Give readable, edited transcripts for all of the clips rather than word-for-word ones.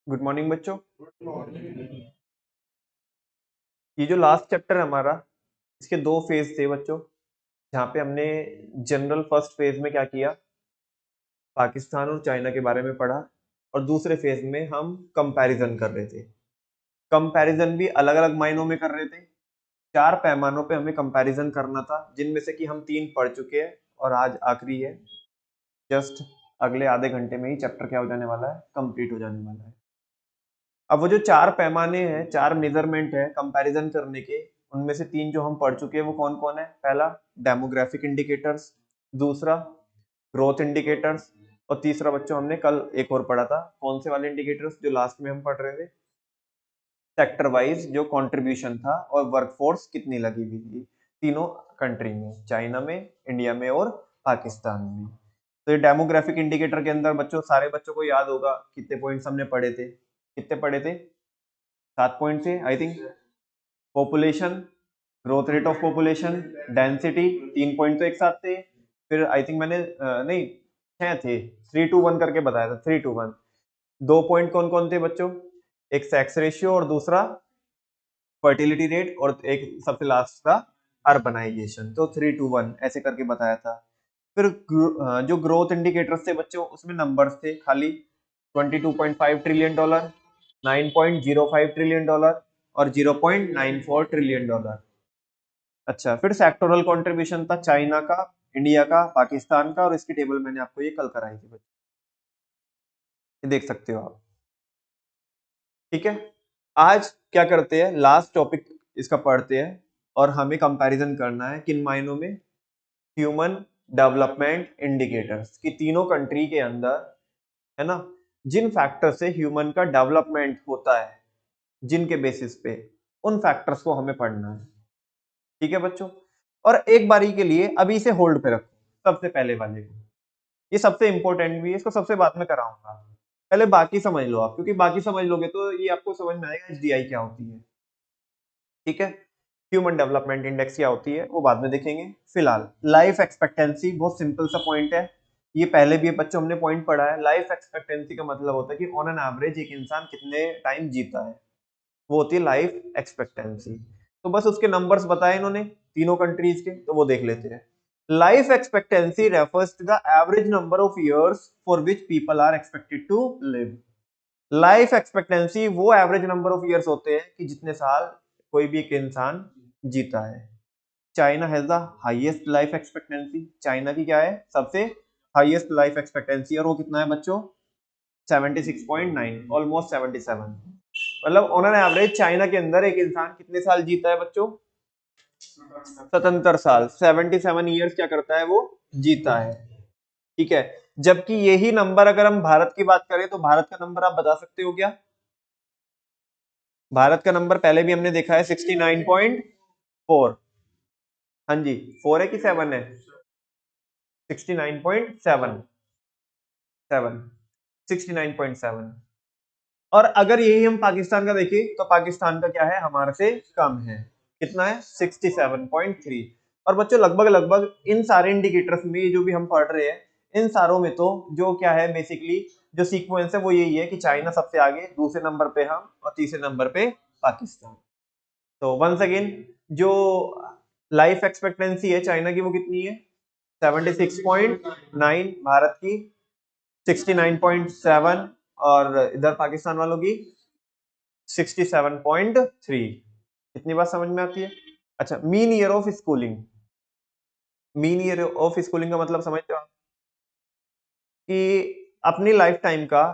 Good morning बच्चों। ये जो लास्ट चैप्टर है हमारा, इसके दो फेज थे बच्चों। जहाँ पे हमने जनरल फर्स्ट फेज में क्या किया, पाकिस्तान और चाइना के बारे में पढ़ा, और दूसरे फेज में हम कंपैरिजन कर रहे थे। कंपैरिजन भी अलग अलग मायनों में कर रहे थे। चार पैमानों पे हमें कंपैरिजन करना था, जिनमें से कि हम तीन पढ़ चुके हैं और आज आखिरी है। जस्ट अगले आधे घंटे में ही चैप्टर क्या हो जाने वाला है, कंप्लीट हो जाने वाला है। अब वो जो चार पैमाने हैं, चार मेजरमेंट है कंपैरिजन करने के, उनमें से तीन जो हम पढ़ चुके हैं वो कौन कौन है। पहला डेमोग्राफिक इंडिकेटर्स, दूसरा ग्रोथ इंडिकेटर्स, और तीसरा बच्चों हमने कल एक और पढ़ा था। कौन से वाले इंडिकेटर्स जो लास्ट में हम पढ़ रहे थे, सेक्टर वाइज जो कंट्रीब्यूशन था और वर्कफोर्स कितनी लगी हुई थी तीनों कंट्री में, चाइना में, इंडिया में और पाकिस्तान में। तो ये डेमोग्राफिक इंडिकेटर के अंदर बच्चों, सारे बच्चों को याद होगा कितने पॉइंट्स हमने पढ़े थे। कितने पढ़े थे? 7 पॉइंट थे I think. Population, growth rate of population, density, 3 point तो एक साथ थे। फिर आई थिंक मैंने नहीं, 6 थे। 3 to 1 करके बताया था, 3 to 1। 2 पॉइंट कौन कौन थे बच्चों? एक सेक्स रेशियो और दूसरा फर्टिलिटी रेट, और एक सबसे लास्ट का अर्बनाइजेशन। तो 3 to 1 ऐसे करके बताया था। फिर जो ग्रोथ इंडिकेटर्स थे बच्चों, उसमें नंबर्स थे खाली। $22.5 ट्रिलियन, $9.05 ट्रिलियन और $0.94 ट्रिलियन। अच्छा, फिर सेक्टोरल कंट्रीब्यूशन था चाइना का, इंडिया का, पाकिस्तान का, और इसकी टेबल मैंने आपको ये कल कराई थी बच्चों, ये देख सकते हो आप। ठीक है, आज क्या करते हैं, लास्ट टॉपिक इसका पढ़ते हैं, और हमें कंपैरिजन करना है किन मायनों में, ह्यूमन डेवलपमेंट इंडिकेटर्स की तीनों कंट्री के अंदर, है ना, जिन फैक्टर से ह्यूमन का डेवलपमेंट होता है, जिनके बेसिस पे, उन फैक्टर्स को हमें पढ़ना है। ठीक है बच्चों, और एक बारी के लिए अभी इसे होल्ड पे रखो, सबसे पहले वाले को। ये सबसे इंपॉर्टेंट भी है, इसको सबसे बाद में कराऊंगा। पहले बाकी समझ लो आप, क्योंकि बाकी समझ लोगे तो ये आपको समझ में आएगा एचडीआई क्या होती है। ठीक है, ह्यूमन डेवलपमेंट इंडेक्स क्या होती है वो बाद में देखेंगे। फिलहाल लाइफ एक्सपेक्टेंसी बहुत सिंपल सा पॉइंट है, ये पहले भी बच्चों हमने पॉइंट पढ़ा है। लाइफ एक्सपेक्टेंसी का मतलब होता है कि ऑन एन एवरेज एक इंसान कितने टाइम जीता है, वो होती है लाइफ एक्सपेक्टेंसी। तो बस उसके नंबर्स बताए इन्होंने तीनों कंट्रीज के, तो वो देख लेते हैं। Life expectancy refers to the average number of years for which people are expected to live. Life expectancy वो एवरेज नंबर ऑफ इयर्स होते हैं कि जितने साल कोई भी एक इंसान जीता है। China has the highest life expectancy, China की क्या है, सबसे हाईएस्ट लाइफ एक्सपेक्टेंसी, और वो कितना है बच्चों, 76.9, ऑलमोस्ट 77। मतलब ऑन एन एवरेज चाइना के अंदर एक इंसान कितने साल जीता है बच्चों, 77 साल, 77 ईयर्स क्या करता है वो, जीता है। ठीक है, जबकि यही नंबर अगर हम भारत की बात करें, तो भारत का नंबर आप बता सकते हो क्या? भारत का नंबर पहले भी हमने देखा है, 69.4। हाँ जी, 4 है कि 7 है? 69.7, 69.7। और अगर यही हम पाकिस्तान का देखें, तो पाकिस्तान का क्या है, हमारे से कम है। कितना है, 67.3। और बच्चों लगभग लगभग इन सारे इंडिकेटर्स में जो भी हम पढ़ रहे हैं, इन सारों में तो जो क्या है बेसिकली, जो सीक्वेंस है वो यही है कि चाइना सबसे आगे, दूसरे नंबर पे हम, और तीसरे नंबर पे पाकिस्तान। तो वंस अगेन, जो लाइफ एक्सपेक्टेंसी है चाइना की वो कितनी है, 76.9, भारत की 69.7, और इधर पाकिस्तान वालों की 67.3। इतनी बात समझ में आती है? अच्छा, mean year of schooling, mean year of schooling का मतलब समझते हो आप? कि अपनी लाइफ टाइम का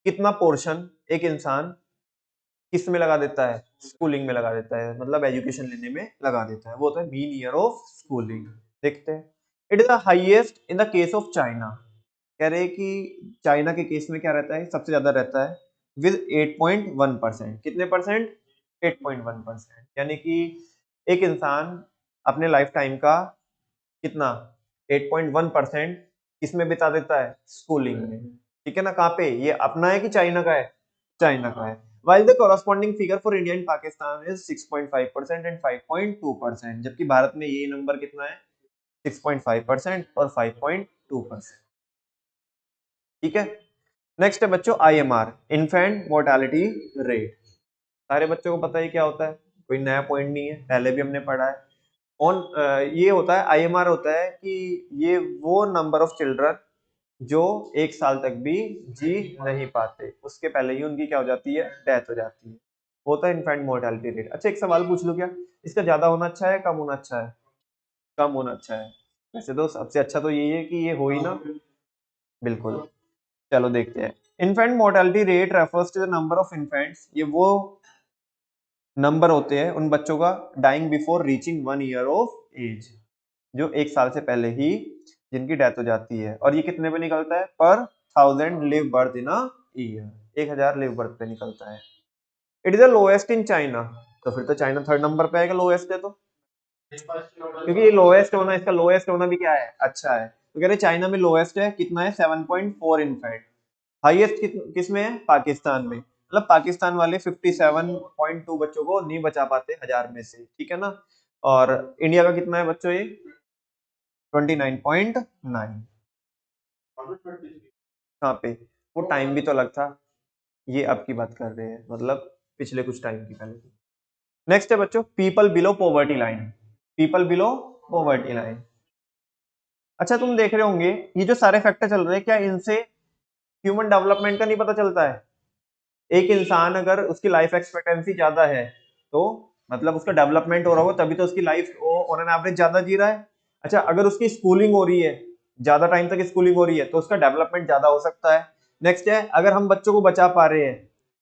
कितना पोर्शन एक इंसान किस में लगा देता है, स्कूलिंग में लगा देता है, मतलब एजुकेशन लेने में लगा देता है, वो होता है मीन ईयर ऑफ स्कूलिंग। देखते हैं, it is the highest in the case of China. कह रहे हैं कि चाइना के केस में क्या रहता है, सबसे ज्यादा रहता है, विद 8.1%। कितने परसेंट? 8.1%। यानी कि एक इंसान अपने लाइफ टाइम का कितना, 8.1% किसमें बिता देता है, स्कूलिंग में। ठीक है ना, कहाँ पे, ये अपना है कि चाइना का है, चाइना का है। while the corresponding figure for India and Pakistan is 6.5% and 5.2%, जबकि भारत में ये नंबर कितना है, 6.5% और 5.2%। ठीक है, नेक्स्ट है बच्चों IMR, इन्फेंट मोर्टेलिटी रेट। सारे बच्चों को पता है क्या होता है, कोई नया पॉइंट नहीं है, पहले भी हमने पढ़ा है। ऑन ये होता है IMR होता है कि ये वो नंबर ऑफ चिल्ड्रन जो 1 साल तक भी जी नहीं पाते, उसके पहले ही उनकी क्या हो जाती है, डेथ हो जाती है। वो होता है इन्फेंट मोर्टेलिटी रेट। अच्छा एक सवाल पूछ लो, क्या इसका ज्यादा होना अच्छा है कम होना अच्छा है? कम होना अच्छा है। वैसे तो सबसे अच्छा तो यही है कि ये हो ही ना। बिल्कुल। चलो देखते हैं। Infant mortality rate refers to the number of infants, ये वो नंबर होते हैं उन बच्चों का dying before reaching 1 year of age, जो 1 साल से पहले ही जिनकी डेथ हो जाती है। और ये कितने पे निकलता है, पर 1000 live birth in a year, 1000 live birth पे निकलता है। It is the lowest in China, तो फिर तो चाइना थर्ड नंबर पे आएगा, लोएस्ट है तो, क्योंकि ये लोएस्ट होना, इसका लोएस्ट होना भी क्या है, अच्छा है। तो कह रहे चाइना में लोएस्ट है, कितना है 7.4 इनफैक्ट। हाईएस्ट किस में है, पाकिस्तान में। मतलब पाकिस्तान वाले 57.2 बच्चों को नहीं बचा पाते 1000 में से, ठीक है ना। और इंडिया का कितना है बच्चों, ये 29.9। कहाँ पे, वो टाइम भी तो अलग था, ये अब की बात कर रहे हैं, मतलब पिछले कुछ टाइम की पहले की। नेक्स्ट है बच्चों people below poverty line, people below poverty line. अच्छा तुम देख रहे होंगे ये जो सारे फैक्टर चल रहे हैं, क्या इनसे ह्यूमन डेवलपमेंट का नहीं पता चलता है? एक इंसान अगर उसकी लाइफ एक्सपेक्टेंसी ज्यादा है तो मतलब उसका डेवलपमेंट हो रहा होगा, तभी तो उसकी लाइफ ऑन एन एवरेज ज्यादा जी रहा है। अच्छा अगर उसकी स्कूलिंग हो रही है, ज्यादा टाइम तक स्कूलिंग हो रही है, तो उसका डेवलपमेंट ज्यादा हो सकता है। नेक्स्ट है अगर हम बच्चों को बचा पा रहे हैं,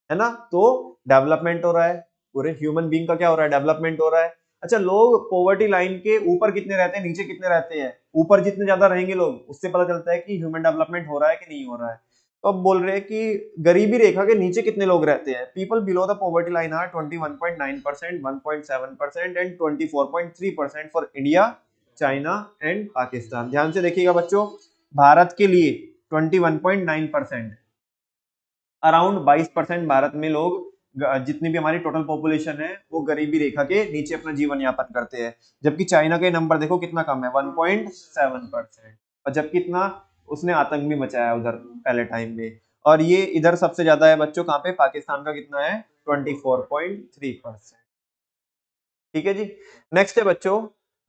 है ना, तो डेवलपमेंट हो रहा है, पूरे ह्यूमन बीइंग का क्या हो रहा है, डेवलपमेंट हो रहा है। अच्छा लोग पॉवर्टी लाइन के ऊपर कितने रहते हैं, नीचे कितने रहते हैं? ऊपर जितने ज्यादा रहेंगे लोग, उससे पता चलता है कि ह्यूमन डेवलपमेंट हो रहा है कि नहीं हो रहा है। तो अब बोल रहे हैं कि गरीबी रेखा के नीचे कितने लोग रहते हैं, people below the poverty line are 21.9%, 1.7% and 24.3% for India, China and Pakistan. ध्यान से देखिएगा बच्चों, भारत के लिए 21.9%, अराउंड 22% भारत में लोग, जितनी भी हमारी टोटल पॉपुलेशन है, वो गरीबी रेखा के नीचे अपना जीवन यापन करते हैं। जबकि चाइना के नंबर देखो कितना कम है, 1.7%। और जबकि इतना उसने आतंक भी मचाया उधर पहले टाइम में। और ये इधर सबसे ज्यादा है बच्चों, कहाँ पे, पाकिस्तान का कितना है, 24.3%। ठीक है जी। नेक्स्ट है बच्चों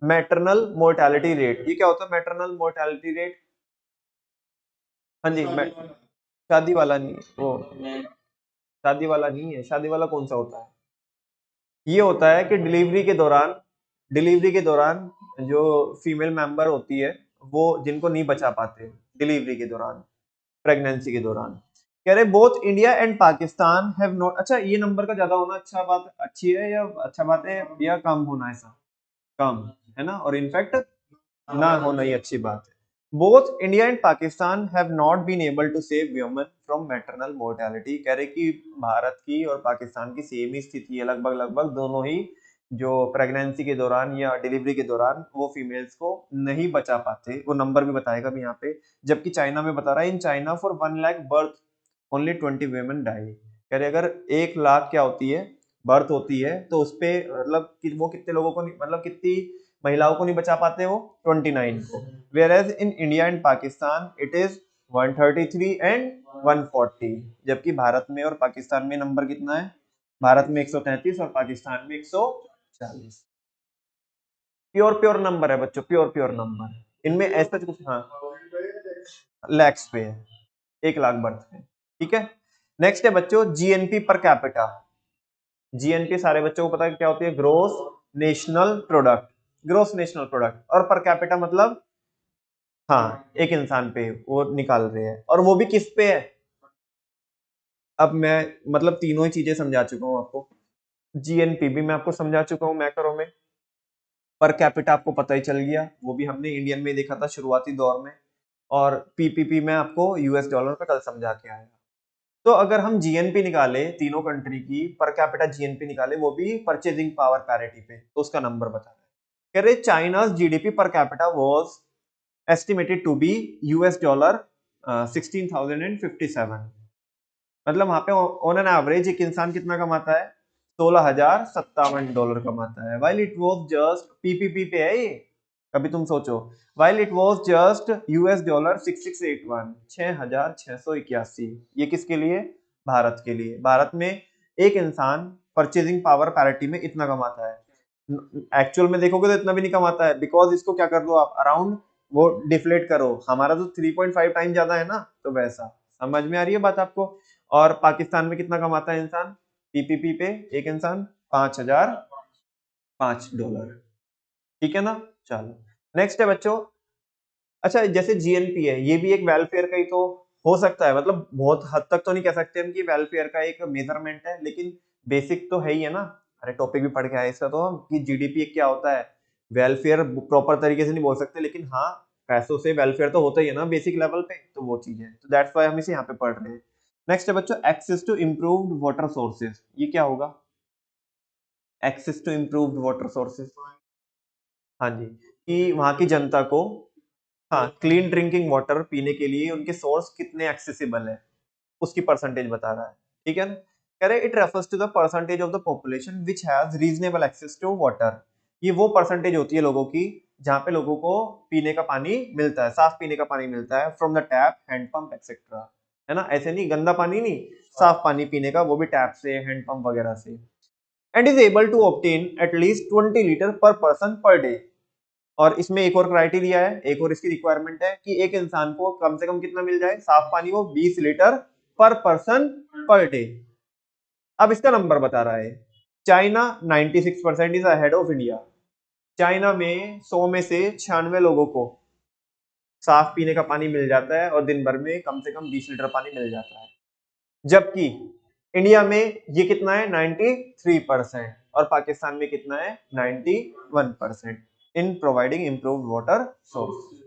मैटरनल मोर्टेलिटी रेट। ये क्या होता है मैटरनल मोर्टेलिटी रेट? हाँ जी, शादी वाला नहीं, वो शादी वाला नहीं है, शादी वाला कौन सा होता है? ये होता है कि डिलीवरी के दौरान जो फीमेल मेंबर होती है, वो जिनको नहीं बचा पाते डिलीवरी के दौरान, प्रेगनेंसी के दौरान। कह रहे both India and Pakistan have not. अच्छा ये नंबर का ज्यादा होना अच्छा बात अच्छी है या अच्छा बात है, या कम होना ऐसा? कम है ना, और इनफैक्ट ना होना ही अच्छी बात है। Both India and Pakistan have not been able to save women from maternal mortality. कह रहे कि भारत की और पाकिस्तान की सेम ही स्थिति है, लगभग लगभग दोनों ही, जो प्रेगनेंसी के दौरान या डिलीवरी के दौरान वो फीमेल्स को नहीं बचा पाते। वो नंबर भी बताएगा भी यहाँ पे। जबकि चाइना में बता रहा है, in China for 1 lakh birth only 20 women die. कह रहे अगर 1 लाख क्या होती है, बर्थ होती है, तो उसपे मतलब वो कितने लोगों को नहीं, मतलब कितनी महिलाओं को नहीं बचा पाते, वो 29 को। Whereas in India and Pakistan it is 133 and 140। जबकि भारत में और पाकिस्तान में नंबर कितना है, भारत में 133 और पाकिस्तान में 140। प्योर प्योर नंबर है बच्चों, प्योर प्योर नंबर, इनमें ऐसा कुछ, हाँ लैक्स पे है, 1 लाख बर्थ पे। ठीक है। नेक्स्ट है बच्चों जीएनपी पर कैपिटा। जीएनपी सारे बच्चों को पता है क्या होती है, gross national product, gross national product. और पर कैपिटा मतलब, हाँ एक इंसान पे वो निकाल रहे हैं, और वो भी किस पे है। अब मैं मतलब तीनों ही चीजें समझा चुका हूँ आपको, जीएनपी भी मैं आपको समझा चुका हूँ मैक्रो में, पर कैपिटा आपको पता ही चल गया, वो भी हमने इंडियन में देखा था शुरुआती दौर में, और पीपीपी में आपको यूएस डॉलर पे कल समझा के आया। तो अगर हम जीएनपी निकाले तीनों कंट्री की, पर कैपिटा जीएनपी निकाले, वो भी परचेजिंग पावर पैरिटी पे, तो उसका नंबर बता रहे हैं। कह रहे China's GDP per capita was estimated to be US dollar 16,057। मतलब वहां पे ऑन एन एवरेज एक इंसान कितना कमाता है, $16,057 कमाता है। While it was just PPP पे है ये, कभी तुम सोचो, while it was just $6681, 6681, ये किसके लिए? भारत के लिए। भारत में एक इंसान परचेजिंग पावर पैरिटी में इतना कमाता है, एक्चुअल में देखोगे तो इतना भी नहीं कमाता है, बिकॉज इसको क्या कर दो आप अराउंड वो डिफ्लेट करो, हमारा तो 3.5 टाइम ज्यादा है ना, तो वैसा। समझ में आ रही है बात आपको? और पाकिस्तान में कितना कमाता है इंसान पीपीपी पे? एक इंसान $5005। ठीक है ना? चलो नेक्स्ट है बच्चों। अच्छा, जैसे जीएनपी है, ये भी एक वेलफेयर का ही तो हो सकता है, मतलब बहुत हद तक तो नहीं कह सकते हम कि वेलफेयर का एक मेजरमेंट है, लेकिन बेसिक तो है ही है ना। अरे टॉपिक भी पढ़ के आए इसका तो हम, कि जीडीपी क्या होता है। वेलफेयर प्रॉपर तरीके से नहीं बोल सकते, लेकिन हाँ पैसों से वेलफेयर तो होता ही है ना बेसिक लेवल पे, तो वो चीज है, तो दैट्स व्हाई हम इसे यहाँ पे पढ़ रहे हैं। नेक्स्ट है बच्चों, access to improved water sources, ये क्या होगा? Access to improved water sources, हाँ जी, कि वहां की जनता को, हाँ, क्लीन ड्रिंकिंग वाटर पीने के लिए उनके सोर्स कितने एक्सेसिबल है, उसकी परसेंटेज बता रहा है। ठीक है ना? कह रहे it refers to the percentage of the population which has reasonable access to water. ये वो परसेंटेज होती है लोगों की जहां पे लोगों को पीने का पानी मिलता है, साफ पीने का पानी मिलता है, from the tap, handpump etcetera. है ना? ऐसे नहीं गंदा पानी नहीं, साफ पानी पीने का, वो भी टैप से, हैंडपंप वगैरह से। And is able to obtain at least 20 litre per person per day. और इसमें एक और क्राइटेरिया है, एक और इसकी रिक्वायरमेंट है कि एक इंसान को कम से कम कितना मिल जाए साफ पानी, वो 20 litre per person per day. अब इसका नंबर बता रहा है, China 96% is ahead of India. China में 100 में से 96 लोगों को साफ पीने का पानी मिल जाता है और दिन भर में कम से कम 20 लीटर पानी मिल जाता है, जबकि इंडिया में ये कितना है 93%, और पाकिस्तान में कितना है 91% in providing improved water source.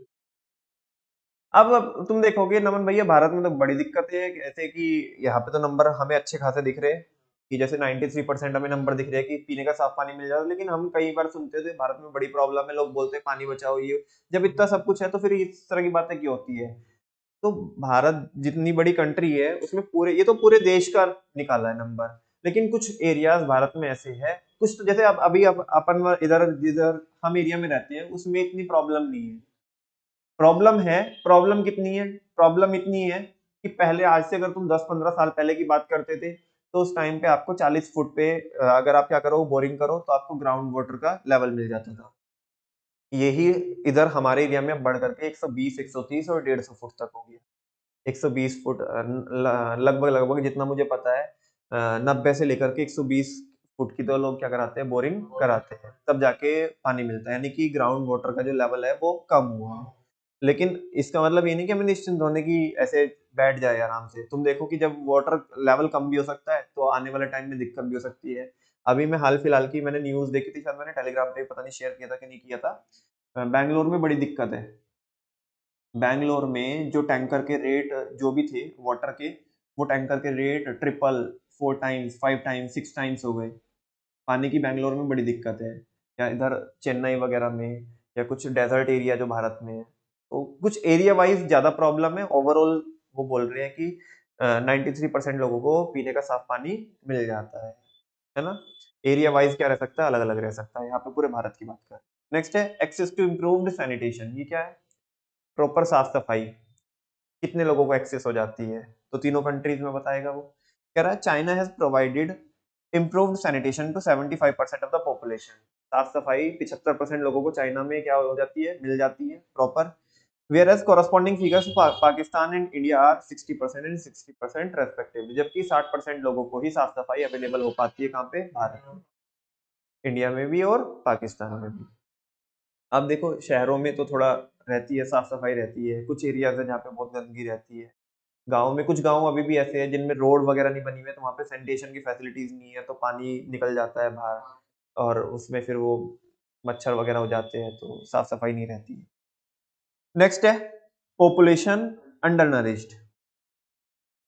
अब तुम देखोगे नमन भैया, भारत में तो बड़ी दिक्कत है ऐसे कि यहाँ पे तो नंबर हमें अच्छे खासे दिख रहे हैं, कि जैसे 93% हमें नंबर दिख रहे हैं कि पीने का साफ पानी मिल जाता है, लेकिन हम कई बार सुनते थे भारत में बड़ी प्रॉब्लम है, लोग बोलते हैं पानी बचाओ ये। जब इतना सब कुछ है तो फिर इस तरह की बातें क्यों होती है? तो भारत जितनी बड़ी कंट्री है उसमें पूरे, ये तो पूरे देश का निकाला है नंबर, लेकिन कुछ एरियाज भारत में ऐसे है, कुछ तो जैसे अब अभी अपन इधर जिधर हम एरिया में रहते हैं उसमें इतनी प्रॉब्लम नहीं है। प्रॉब्लम है, प्रॉब्लम कितनी है? प्रॉब्लम इतनी है कि पहले, आज से अगर तुम 10-15 साल पहले की बात करते थे, तो उस टाइम पे आपको 40 फुट पे अगर आप क्या करो बोरिंग करो तो आपको ग्राउंड वाटर का लेवल मिल जाता था। यही इधर हमारे एरिया में बढ़ करके 120, 130 और 150 फुट तक हो गया। 120 फुट लगभग लगभग जितना मुझे पता है 90 से लेकर के 120 फुट की तो लोग क्या कराते हैं, बोरिंग कराते हैं, तब जाके पानी मिलता है, यानी कि ग्राउंड वाटर का जो लेवल है वो कम हुआ है। लेकिन इसका मतलब ये नहीं कि हमें निश्चिंत होने की, ऐसे बैठ जाए आराम से। तुम देखो कि जब वाटर लेवल कम भी हो सकता है तो आने वाले टाइम में दिक्कत भी हो सकती है। अभी मैं हाल फिलहाल की मैंने न्यूज देखी थी, शायद मैंने टेलीग्राम पे पता नहीं शेयर किया था कि नहीं किया था, बैंगलोर में बड़ी दिक्कत है। बैंगलोर में जो टैंकर के रेट जो भी थे वाटर के, वो टैंकर के rate triple, 4 times, 5 times, 6 times हो गए। पानी की बैंगलोर में बड़ी दिक्कत है, या इधर चेन्नई वगैरह में, या कुछ डेजर्ट एरिया जो भारत में है, तो कुछ एरिया वाइज ज्यादा प्रॉब्लम है। ओवरऑल वो बोल रहे हैं कि 93% लोगों को पीने का साफ पानी मिल जाता है ना? एरिया वाइज क्या रह सकता है, अलग अलग रह सकता है, यहाँ पे पूरे भारत की बात कर। नेक्स्ट है एक्सेस टू इम्प्रूव्ड सैनिटेशन, ये क्या है? प्रॉपर साफ सफाई कितने लोगों को एक्सेस हो जाती है, तो तीनों कंट्रीज में बताएगा वो। कह रहा है China has provided improved sanitation to 75% of the population. साफ सफाई 75% लोगों को चाइना में क्या हो जाती है, मिल जाती है proper. Whereas corresponding figures for Pakistan and India are 60% and 60% respectively, जबकि 60% लोगों को ही साफ सफाई अवेलेबल हो पाती है, कहाँ पे? भारत में, इंडिया में भी और पाकिस्तान में भी। अब देखो शहरों में तो थोड़ा रहती है, साफ सफाई रहती है, कुछ एरियाज है जहाँ पे बहुत गंदगी रहती है। गाँव में, कुछ गाँव अभी भी ऐसे हैं जिनमें रोड वगैरह नहीं बनी हुई है, तो वहाँ पे सैनिटेशन की फैसिलिटीज नहीं है, तो पानी निकल जाता है बाहर, और उसमें फिर वो मच्छर वगैरह हो जाते हैं, तो साफ सफाई नहीं रहती है। नेक्स्ट है पॉपुलेशन अंडर नरिश्ड,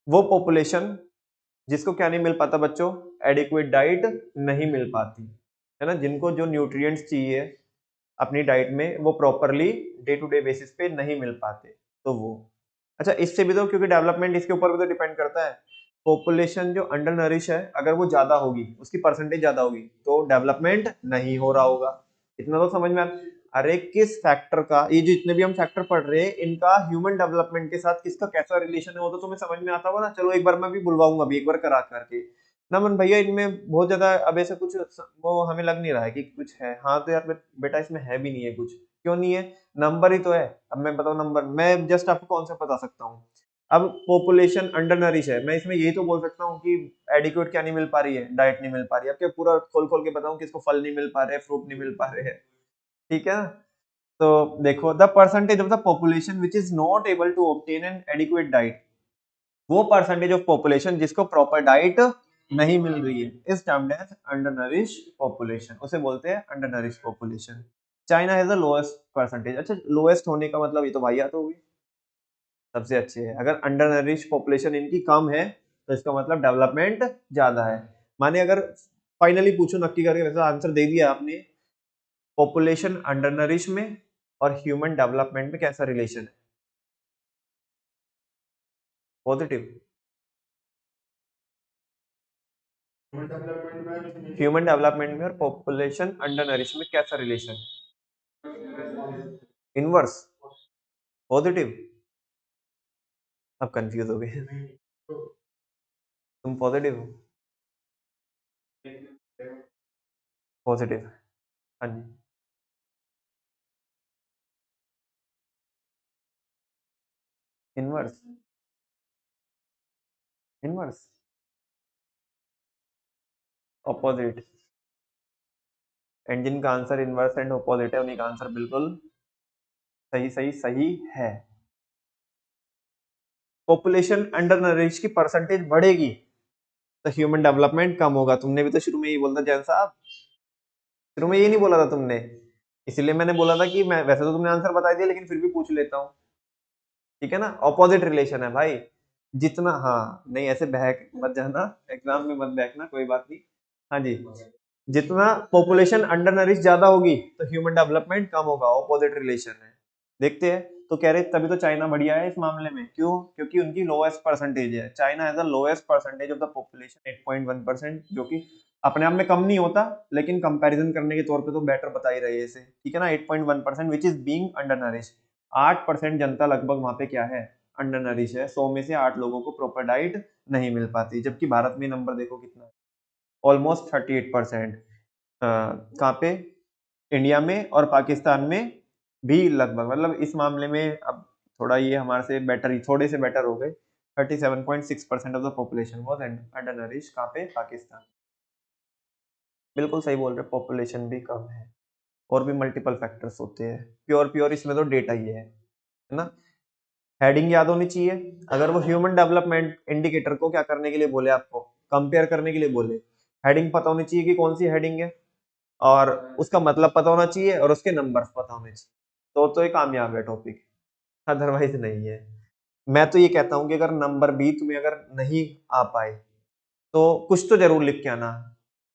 वो पॉपुलेशन जिसको क्या नहीं मिल पाता बच्चों, एडिक्वेट डाइट नहीं मिल पाती, है ना? जिनको जो न्यूट्रिएंट्स चाहिए अपनी डाइट में वो properly day to day basis पे नहीं मिल पाते, तो वो। अच्छा, इससे भी तो, क्योंकि डेवलपमेंट इसके ऊपर भी तो डिपेंड करता है। पॉपुलेशन जो अंडर नरिश है अगर वो ज्यादा होगी, उसकी परसेंटेज ज्यादा होगी, तो डेवलपमेंट नहीं हो रहा होगा। इतना तो समझ में आ, अरे किस फैक्टर का, ये जो जितने भी हम फैक्टर पढ़ रहे हैं इनका ह्यूमन डेवलपमेंट के साथ किसका कैसा रिलेशन है वो तो तुम्हें समझ में आता होगा ना। चलो एक बार मैं भी बुलवाऊंगा भी एक बार करा करके। नमन भैया इनमें बहुत ज्यादा अब ऐसे कुछ वो हमें लग नहीं रहा है कि कुछ है। हाँ तो यार बेटा इसमें है भी नहीं है कुछ, क्यों नहीं है, नंबर ही तो है। अब मैं बताऊं नंबर, मैं जस्ट आपको कौन सा बता सकता हूँ। अब पॉपुलेशन अंडर नरिश है, मैं इसमें यही तो बोल सकता हूँ कि एडिक्वेट क्या नहीं मिल पा रही है, डाइट नहीं मिल पा रही है। अब क्या पूरा खोल खोल के बताऊं किसको फल नहीं मिल पा रहे, फ्रूट नहीं मिल पा रहे हैं, ठीक है ना। तो देखो the percentage of the population which is not able to obtain an adequate diet, वो परसेंटेज ऑफ पॉपुलेशन जिसको प्रॉपर डाइट नहीं मिल रही है is termed as undernourish population, उसे बोलते हैं undernourish population. China has the lowest percentage. अच्छा लोएस्ट होने का मतलब ये तो वाहियात होगी, सबसे अच्छे है। अगर अंडरनरिश पॉपुलेशन इनकी कम है तो इसका मतलब डेवलपमेंट ज्यादा है। माने अगर फाइनली पूछो नक्की करके, वैसे आंसर दे दिया आपने, पॉपुलेशन अंडरनरिश में और ह्यूमन डेवलपमेंट में कैसा रिलेशन है, पॉजिटिव। ह्यूमन डेवलपमेंट में और पॉपुलेशन अंडरनरिश में कैसा रिलेशन, इनवर्स, पॉजिटिव। अब कंफ्यूज हो गए तुम पॉजिटिव हो, पॉजिटिव, हाँ जी। Inverse, inverse, opposite. एंड जिनका आंसर इनवर्स एंड ऑपोजिट है उन्हीं का आंसर बिल्कुल सही सही सही है। पॉपुलेशन अंडर नरिश की परसेंटेज बढ़ेगी तो ह्यूमन डेवलपमेंट कम होगा। तुमने भी तो शुरू में यही बोला था जैन साहब, शुरू में ये नहीं बोला था तुमने, इसलिए मैंने बोला था कि मैं, वैसे तो तुमने आंसर बता दिया लेकिन फिर भी पूछ लेता हूँ, ठीक है ना। ऑपोजिट रिलेशन है भाई, जितना, हाँ नहीं ऐसे बहक मत जाना, एग्जाम में मत बहकना, कोई बात नहीं। हाँ जी, जितना पॉपुलेशन अंडर नरिश ज्यादा होगी तो ह्यूमन डेवलपमेंट कम होगा, ऑपोजिट रिलेशन है। देखते हैं, तो कह रहे तभी तो चाइना बढ़िया है इस मामले में, क्यों, क्योंकि उनकी लोएस्ट परसेंटेज है। China has the lowest percentage of the population 8.1%, जो कि अपने आप में कम नहीं होता लेकिन कंपैरिजन करने के तौर पे तो बेटर बता ही रहे हैं इसे, ठीक है ना। 8.1% which is being under nourish, 8% जनता लगभग वहां पे क्या है, अंडर नरिश है। 100 में से 8 लोगों को प्रॉपर डाइट नहीं मिल पाती, जबकि भारत में नंबर देखो कितना है, ऑलमोस्ट 38%। कहाँ पे, इंडिया में और पाकिस्तान में भी लगभग, मतलब इस मामले में अब थोड़ा ये हमारे से बेटर ही, थोड़े से बेटर हो गए। 37.6% of the population was under nourish, कहाँ पे, पाकिस्तान। बिल्कुल सही बोल रहे, पॉपुलेशन भी कम है और भी मल्टीपल फैक्टर्स होते हैं, प्योर प्योर इसमें तो डेटा ही है ना। हेडिंग याद होनी चाहिए। अगर वो ह्यूमन डेवलपमेंट इंडिकेटर को क्या करने के लिए बोले, आपको कंपेयर करने के लिए बोले, हेडिंग पता होनी चाहिए कि कौन सी हेडिंग है, और उसका मतलब पता होना चाहिए और उसके नंबर्स पता होने चाहिए, तो ये कामयाब है टॉपिक, अदरवाइज नहीं है। मैं तो ये कहता हूँ कि अगर नंबर भी तुम्हें अगर नहीं आ पाए तो कुछ तो जरूर लिख के आना,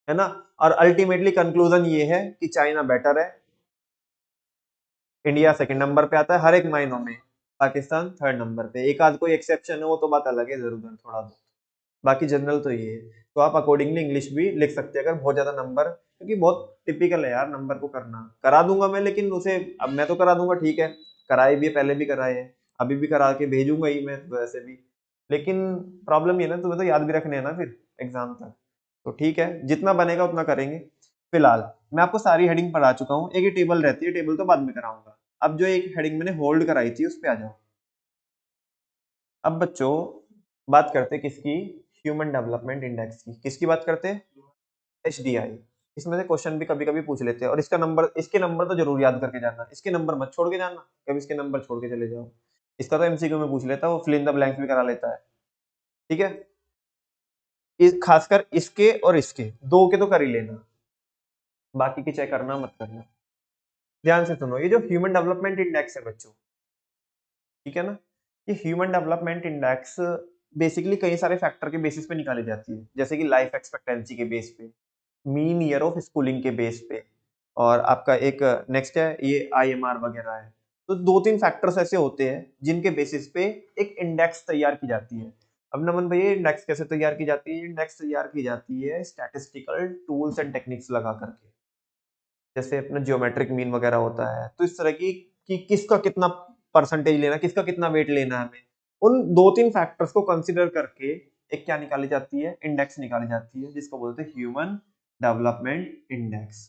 है ना। और अल्टीमेटली कंक्लूजन ये है कि चाइना बेटर है, इंडिया सेकंड नंबर पे आता है हर एक मायनों में, पाकिस्तान थर्ड नंबर पे। एक आध कोई एक्सेप्शन है वो तो बात अलग है, जरूर थोड़ा बहुत, बाकी जनरल तो ये है। तो आप अकॉर्डिंगली इंग्लिश भी लिख सकते हैं अगर बहुत ज्यादा नंबर, क्योंकि बहुत टिपिकल है यार नंबर को करना, करा दूंगा मैं, लेकिन उसे अब मैं तो करा दूंगा, ठीक है, कराए भी है, पहले भी कराए है, अभी भी करा के भेजूंगा ही मैं वैसे भी। लेकिन प्रॉब्लम ये ना, तुम्हें तो याद भी रखने हैं ना फिर एग्जाम तक, तो ठीक है जितना बनेगा उतना करेंगे। फिलहाल मैं आपको सारी हेडिंग पढ़ा चुका हूँ, एक ही टेबल रहती है, टेबल तो बाद में कराऊंगा। अब जो एक हेडिंग मैंने होल्ड कराई थी उस पे आ जाओ। अब बच्चों बात करते हैं किसकी, ह्यूमन डेवलपमेंट इंडेक्स की। किसकी बात करते हैं, HDI। इसमें से क्वेश्चन भी कभी कभी पूछ लेते हैं, और इसका नंबर, इसके नंबर तो जरूर याद करके जाना, इसके नंबर मत छोड़ के जाना, कभी इसके नंबर छोड़ के चले जाओ। इसका तो MCQ में पूछ लेता है, वो फिल इन द ब्लैंक्स भी करा लेता है, ठीक है। खासकर इसके और इसके दो के तो कर ही लेना, बाकी की चेक करना मत करना। ध्यान से सुनो, ये जो ह्यूमन डेवलपमेंट इंडेक्स है बच्चों, ठीक है ना, ये ह्यूमन डेवलपमेंट इंडेक्स बेसिकली कई सारे फैक्टर के बेसिस पे निकाली जाती है, जैसे कि लाइफ एक्सपेक्टेंसी के बेस पे, मीन ईयर ऑफ स्कूलिंग के बेस पे, और आपका एक नेक्स्ट है ये IMR वगैरह है। तो दो तीन फैक्टर्स ऐसे होते हैं जिनके बेसिस पे एक इंडेक्स तैयार की जाती है। अब नमन भैया इंडेक्स कैसे तैयार की जाती है, इंडेक्स तैयार की जाती है स्टैटिस्टिकल टूल्स एंड टेक्निक्स लगा करके, जैसे अपना जियोमेट्रिक मीन वगैरह होता है, तो इस तरह की कि किसका कितना परसेंटेज लेना, किसका कितना वेट लेना है हमें, उन 2-3 फैक्टर्स को कंसीडर करके एक क्या निकाली जाती है, इंडेक्स निकाली जाती है, जिसको बोलते हैं ह्यूमन डेवलपमेंट इंडेक्स।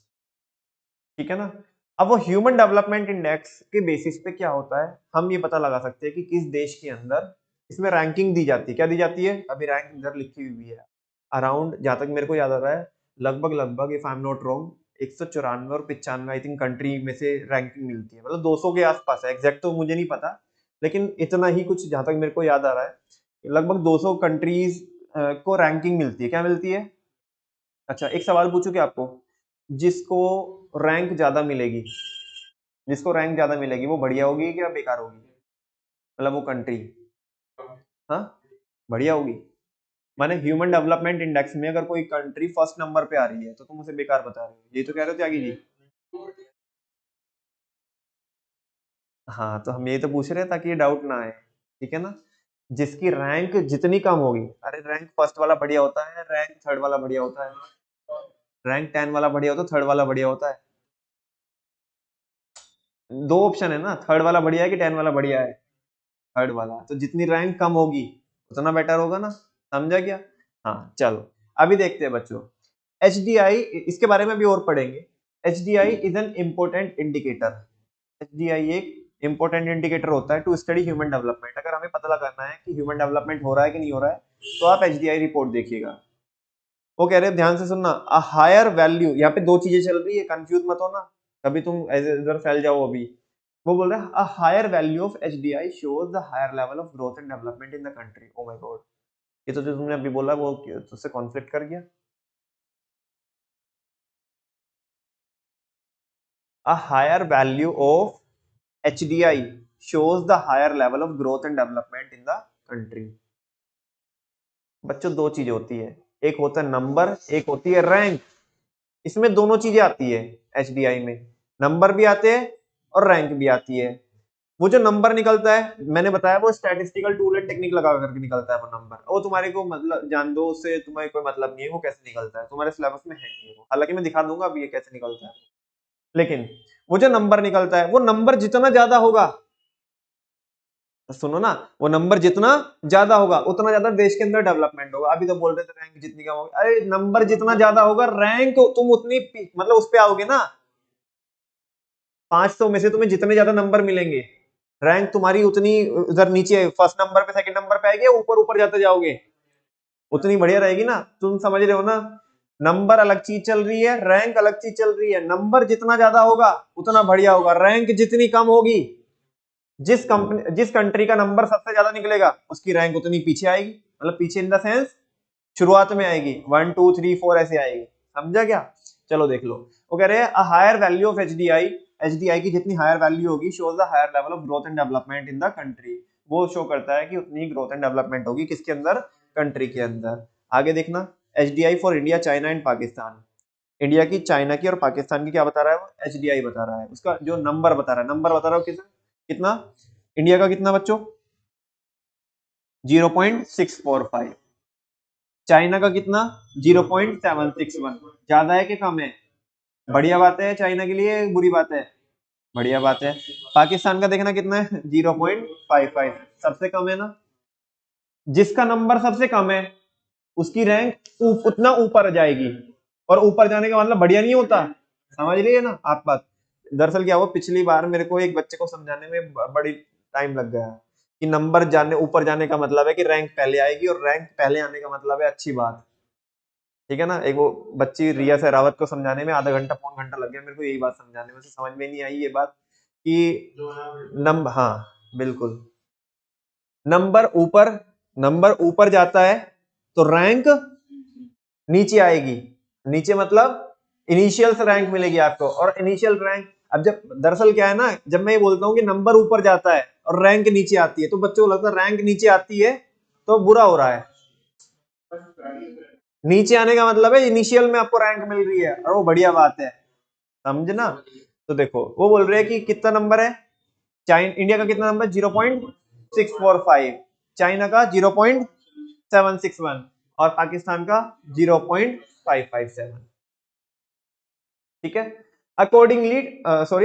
ठीक है ना। अब वो ह्यूमन डेवलपमेंट इंडेक्स के बेसिस पे क्या होता है, हम ये पता लगा सकते हैं कि किस देश के अंदर इसमें रैंकिंग दी जाती है। क्या दी जाती है, अभी रैंक इधर लिखी हुई है, अराउंड, जहां तक मेरे को याद आ रहा है, लगभग लगभग, if I am not wrong, 194 और 95 आई थिंक कंट्री में से रैंकिंग मिलती है, मतलब 200 के आसपास है, एग्जैक्ट तो मुझे नहीं पता, लेकिन इतना ही कुछ जहां तक मेरे को याद आ रहा है, लगभग 200 कंट्रीज को रैंकिंग मिलती है। क्या मिलती है? अच्छा, एक सवाल पूछूं क्या आपको, जिसको रैंक ज्यादा मिलेगी, जिसको रैंक ज्यादा मिलेगी वो बढ़िया होगी क्या बेकार होगी, मतलब वो कंट्री, हाँ बढ़िया होगी। माने ह्यूमन डेवलपमेंट इंडेक्स में अगर कोई कंट्री फर्स्ट नंबर पे आ रही है तो तुम उसे बेकार बता रहे हो, ये तो कह रहे हो त्यागी जी। हाँ, तो हम यही तो पूछ रहे हैं ताकि ये डाउट ना आए, ठीक है ना। जिसकी रैंक जितनी कम होगी, अरे रैंक फर्स्ट वाला बढ़िया होता है, रैंक थर्ड वाला बढ़िया होता है, रैंक 10 वाला बढ़िया होता है, थर्ड वाला बढ़िया होता है। दो ऑप्शन है ना, थर्ड वाला बढ़िया है कि 10 वाला बढ़िया है? थर्ड वाला, तो जितनी रैंक कम होगी उतना बेटर होगा ना, समझा क्या। हाँ चलो, अभी देखते हैं बच्चों, एच डी आई, इसके बारे में भी और पढ़ेंगे। H D I is an important indicator, H D I एक इंपॉर्टेंट इंडिकेटर होता है टू स्टडी ह्यूमन डेवलपमेंट। अगर हमें पता लगाना है कि ह्यूमन डेवलपमेंट हो रहा है कि नहीं हो रहा है, तो आप एच डी आई रिपोर्ट देखिएगा। वो कह रहे हैं, ध्यान से सुनना, अ हायर वैल्यू, यहाँ पे दो चीजें चल रही है, कंफ्यूज मत होना, कभी तुम इधर फैल जाओ अभी। वो बोल रहे हैं, a higher value of HDI shows the higher level of growth and development in the country. Oh my God, ये तो जो तुमने अभी बोला वो तुझसे कॉन्फ्लिक्ट कर गया। A higher value of HDI shows the higher level of growth and development in the country। बच्चों दो चीजें होती है, एक होता है नंबर, एक होती है रैंक। इसमें दोनों चीजें आती है, एचडीआई में नंबर भी आते हैं और रैंक भी आती है। वो जो नंबर निकलता है, मैंने बताया, वो स्टैटिस्टिकल टूल एंड टेक्निक लगा करके निकलता है वो नंबर, वो तुम्हारे को मतलब जान दो, उससे तुम्हारे कोई मतलब नहीं है वो कैसे निकलता है, तुम्हारे सिलेबस में है नहीं है वो, हालांकि मैं दिखा दूंगा अभी ये कैसे निकलता है। लेकिन वो जो नंबर निकलता है, वो नंबर जितना ज्यादा होगा, सुनो ना, वो नंबर जितना ज्यादा होगा उतना ज्यादा देश के अंदर डेवलपमेंट होगा। अभी तो बोल रहे थे रैंक जितनी कम होगी, अरे नंबर जितना ज्यादा होगा, रैंक तुम उतनी मतलब उस पे आओगे ना, 500 में से तुम्हें जितने ज्यादा नंबर मिलेंगे, रैंक तुम्हारी उतनी उधर नीचे फर्स्ट नंबर पे सेकंड नंबर पे आएगी, ऊपर ऊपर जाते जाओगे, उतनी बढ़िया रहेगी ना। तुम समझ रहे हो ना, नंबर अलग चीज चल रही है, रैंक अलग चीज चल रही है। नंबर जितना ज्यादा होगा उतना बढ़िया होगा, रैंक जितनी कम होगी, जिस कंट्री का नंबर सबसे ज्यादा निकलेगा उसकी रैंक उतनी पीछे आएगी, मतलब पीछे इन द सेंस शुरुआत में आएगी, 1 2 3 4 ऐसे आएगी, समझा क्या। चलो देख लो, वो कह रहे हैं, a higher value of HDI, HDI की जितनी हायर वैल्यू होगी, shows the higher level of growth and development in the country. वो शो करता है कि उतनी ही ग्रोथ एंड डेवलपमेंट होगी किसके अंदर, कंट्री के अंदर। आगे देखना, HDI for India, China and Pakistan. India की, चाइना की और पाकिस्तान की क्या बता रहा है वो, एचडीआई बता रहा है, उसका जो नंबर बता रहा है, नंबर बता रहा हूँ कितना, इंडिया का कितना बच्चों, 0.645, चाइना का कितना, 0.761। ज्यादा है कि कम है, बढ़िया बात है चाइना के लिए, बुरी बात है, बढ़िया बात है। पाकिस्तान का देखना कितना है, 0.55, सबसे कम है ना। जिसका नंबर सबसे कम है उसकी रैंक उतना ऊपर जाएगी, और ऊपर जाने का मतलब बढ़िया नहीं होता, समझ रही है ना आप बात। दरअसल क्या हुआ, पिछली बार मेरे को एक बच्चे को समझाने में बड़ी टाइम लग गया कि नंबर जाने, ऊपर जाने का मतलब है कि रैंक पहले आएगी, और रैंक पहले आने का मतलब है अच्छी बात, ठीक है ना। एक वो बच्ची रिया सहरावत को समझाने में आधा घंटा पौन घंटा लग गया मेरे को, यही बात समझाने में, से समझ में नहीं आई ये बात कि नंबर, हाँ बिल्कुल, नंबर ऊपर, नंबर ऊपर जाता है तो रैंक नीचे आएगी, नीचे मतलब इनिशियल से रैंक मिलेगी आपको, और इनिशियल रैंक, अब जब दरअसल क्या है ना, जब मैं ये बोलता हूँ कि नंबर ऊपर जाता है और रैंक नीचे आती है, तो बच्चों को लगता है रैंक नीचे आती है तो बुरा हो रहा है। नीचे आने का मतलब है इनिशियल में आपको रैंक मिल रही है और वो बढ़िया बात है, समझना। तो देखो वो बोल रहे हैं कि कितना नंबर है, इंडिया का कितना नंबर, 0.645, चाइना का 0.761 और पाकिस्तान का 0.557, ठीक है। Accordingly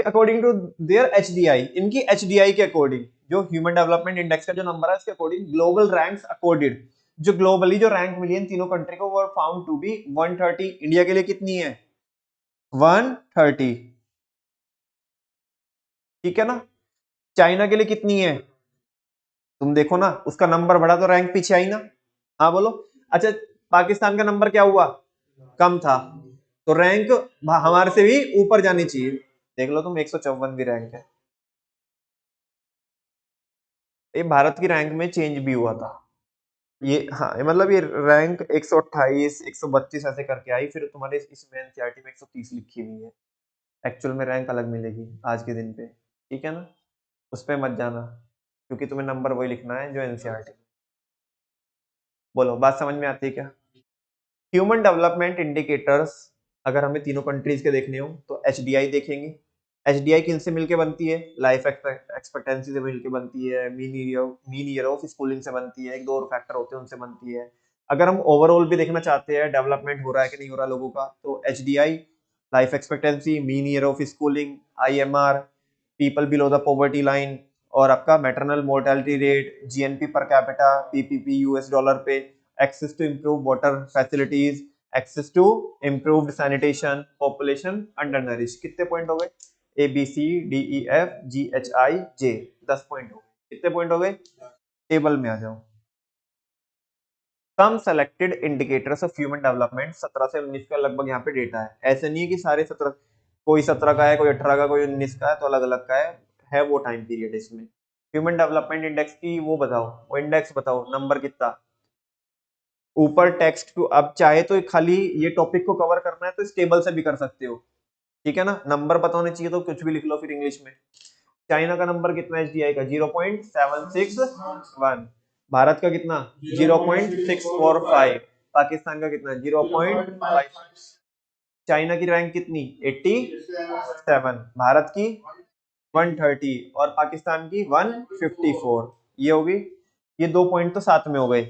according to their HDI, इनकी एचडीआई के अकॉर्डिंग, जो ह्यूमन डेवलपमेंट इंडेक्स का जो नंबर है उसके अकॉर्डिंग ग्लोबल रैंक्स अकॉर्डेड, जो ग्लोबली जो रैंक मिली है इन तीनों कंट्री को वो फाउंड टू बी 130। इंडिया के लिए कितनी है? 130। ठीक है ना? चाइना के लिए कितनी है? तुम देखो ना, उसका नंबर बढ़ा तो रैंक पीछे आई ना। हाँ बोलो। अच्छा, पाकिस्तान का नंबर क्या हुआ? कम था, तो रैंक हमारे से भी ऊपर जानी चाहिए। देख लो तुम, 154 भी रैंक है। ये भारत की रैंक में चेंज भी हुआ था ये। हाँ, ये मतलब ये रैंक 128 132 ऐसे करके आई, फिर तुम्हारे इसमें एनसीईआरटी में 130 लिखी हुई है। एक्चुअल में रैंक अलग मिलेगी आज के दिन पे। ठीक है ना? उस पे मत जाना, क्योंकि तुम्हें नंबर वही लिखना है जो एनसीईआरटी। बोलो, बात समझ में आती है क्या? ह्यूमन डेवलपमेंट इंडिकेटर्स अगर हमें तीनों कंट्रीज के देखने हो तो एचडीआई देखेंगे। एचडीआई किन से मिलके बनती है? लाइफ एक्सपेक्टेंसी से मिलके बनती है, मीन ईयर ऑफ स्कूलिंग से बनती है, एक दो और फैक्टर होते हैं उनसे बनती है। अगर हम ओवरऑल भी देखना चाहते हैं डेवलपमेंट हो रहा है कि नहीं हो रहा लोगों का, तो HDI, life expectancy, mean year of schooling, IMR, people below the poverty line, और आपका maternal mortality rate, GNP per capita, PPP US dollar पे, access to improve water facilities, access to improved sanitation, population under nourish. कितने point हो गए? A B C D E F G H I J, 10 point हो गए। कितने point हो गए? Table में आ जाओ। Some selected indicators of human development, 17 से 19 का लगभग यहाँ पे डेटा है। ऐसे नहीं है कि सारे 17, कोई 17 का है, कोई 18 का, कोई 19 का है, तो अलग अलग का है वो टाइम पीरियड इसमें। ह्यूमन डेवलपमेंट इंडेक्स की वो बताओ, वो इंडेक्स बताओ, नंबर कितना? ऊपर टेक्स्ट को अब चाहे तो खाली ये टॉपिक को कवर करना है तो इस टेबल से भी कर सकते हो। ठीक है ना? नंबर पता होने चाहिए तो कुछ भी लिख लो फिर इंग्लिश में। चाइना का नंबर कितना है एचडीआई का? 0.761। भारत का कितना? 0.645। पाकिस्तान का कितना? 0.5। चाइना की रैंक कितनी? 87। भारत की 130 और पाकिस्तान की 154। ये होगी। ये 2 पॉइंट तो साथ में हो गए।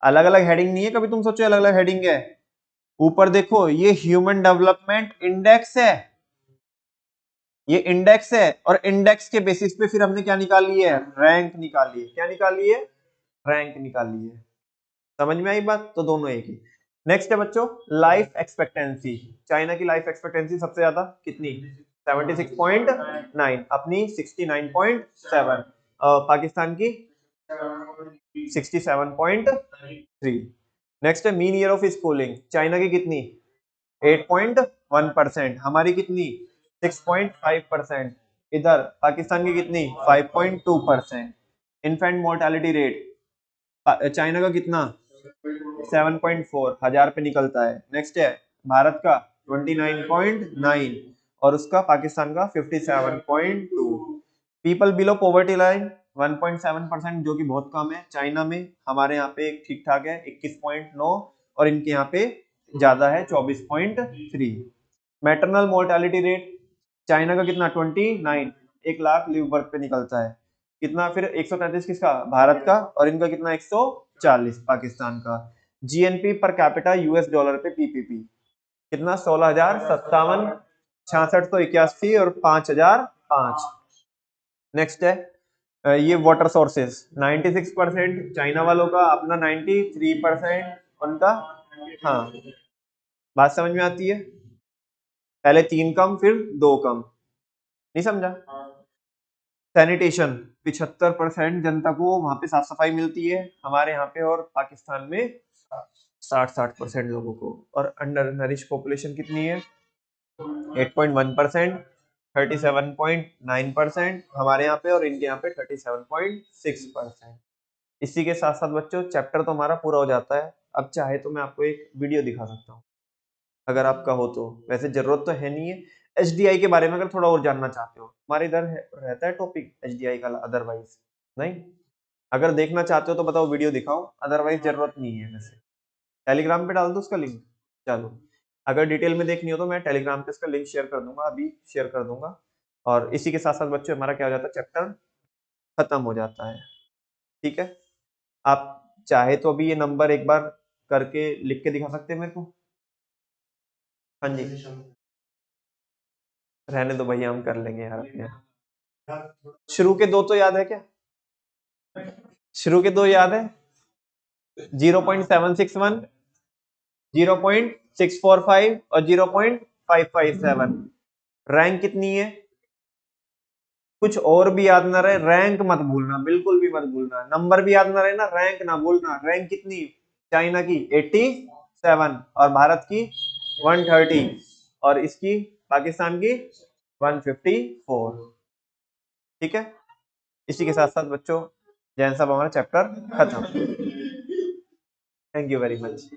अलग अलग हेडिंग नहीं है, कभी तुम सोचो अलग अलग हेडिंग है। ऊपर देखो, ये ह्यूमन डेवलपमेंट इंडेक्स है, ये इंडेक्स है, और इंडेक्स के बेसिस पे फिर हमने क्या निकाली है? रैंक निकाली है। क्या निकाली है? रैंक निकाली है। समझ में आई बात? तो दोनों एक ही। नेक्स्ट है बच्चों, लाइफ एक्सपेक्टेंसी। चाइना की लाइफ एक्सपेक्टेंसी सबसे ज्यादा कितनी? 76.9, अपनी 69.7, पाकिस्तान की 67.3। नेक्स्ट है mean year of schooling. China की कितनी? 8.1%। हमारी कितनी? 6.5%। इधर पाकिस्तान की कितनी? 5.2%। इन्फेंट मोर्टेलिटी रेट चाइना का कितना? 7.4, 1000 पे निकलता है। नेक्स्ट है भारत का 29.9 और उसका पाकिस्तान का 57.2। पीपल बिलो पॉवर्टी लाइन 1.7%, जो कि बहुत कम है चाइना में। हमारे यहाँ पे ठीक ठाक है 21.9, और इनके यहाँ पे ज्यादा है 24.3। मैटरनल मोर्टेलिटी रेट चाइना का कितना? 29। 1 लाख लिव बर्थ पे निकलता है। कितना फिर? 133 किसका? भारत का। और इनका कितना? 140 पाकिस्तान का। GNP per capita US dollar पे पीपीपी कितना? 16,057। 66 तो 81 और 5,005। नेक्स्ट है ये वाटर सोर्सेज, 96% चाइना वालों का, अपना 93%। उनका। हाँ, बात समझ में आती है? पहले 3 कम फिर 2 कम। नहीं समझा? सैनिटेशन, 75% जनता को वहां पे साफ सफाई मिलती है हमारे यहाँ पे, और पाकिस्तान में 60% लोगों को। और अंडर नरिश पॉपुलेशन कितनी है? 8.1%। 37.9% हमारे यहाँ पे, और इनके यहाँ पे 37.6%। इसी के साथ साथ बच्चों चैप्टर तो हमारा पूरा हो जाता है। अब चाहे तो मैं आपको एक वीडियो दिखा सकता हूँ, अगर आपका हो तो। वैसे जरूरत तो है नहीं है। एचडीआई के बारे में अगर थोड़ा और जानना चाहते हो, हमारे इधर रहता है टॉपिक एचडीआई का, अदरवाइज नहीं। अगर देखना चाहते हो तो बताओ, वीडियो दिखाओ, अदरवाइज जरूरत नहीं है। वैसे टेलीग्राम पे डाल दो उसका लिंक। चलो, अगर डिटेल में देखनी हो तो मैं टेलीग्राम पे इसका लिंक शेयर कर दूंगा, अभी शेयर कर दूंगा। और इसी के साथ साथ बच्चों हमारा क्या हो जाता है? चैप्टर खत्म हो जाता है। ठीक है? आप चाहे तो अभी ये नंबर एक बार करके लिख के दिखा सकते हैं मेरे को। हाँ जी। रहने दो भैया, हम कर लेंगे यार अपने। शुरू के दो तो याद है क्या? शुरू के दो याद है? 0.761, 0.645 और 0.557। रैंक कितनी है? कुछ और भी याद ना रहे, रैंक मत भूलना, बिल्कुल भी मत भूलना। नंबर भी याद ना रहे ना, रैंक ना भूलना। रैंक कितनी? चाइना की 87 और भारत की 130 और इसकी पाकिस्तान की 154। ठीक है, इसी के साथ साथ बच्चों जैन साहब हमारा चैप्टर खत्म। Thank you very much.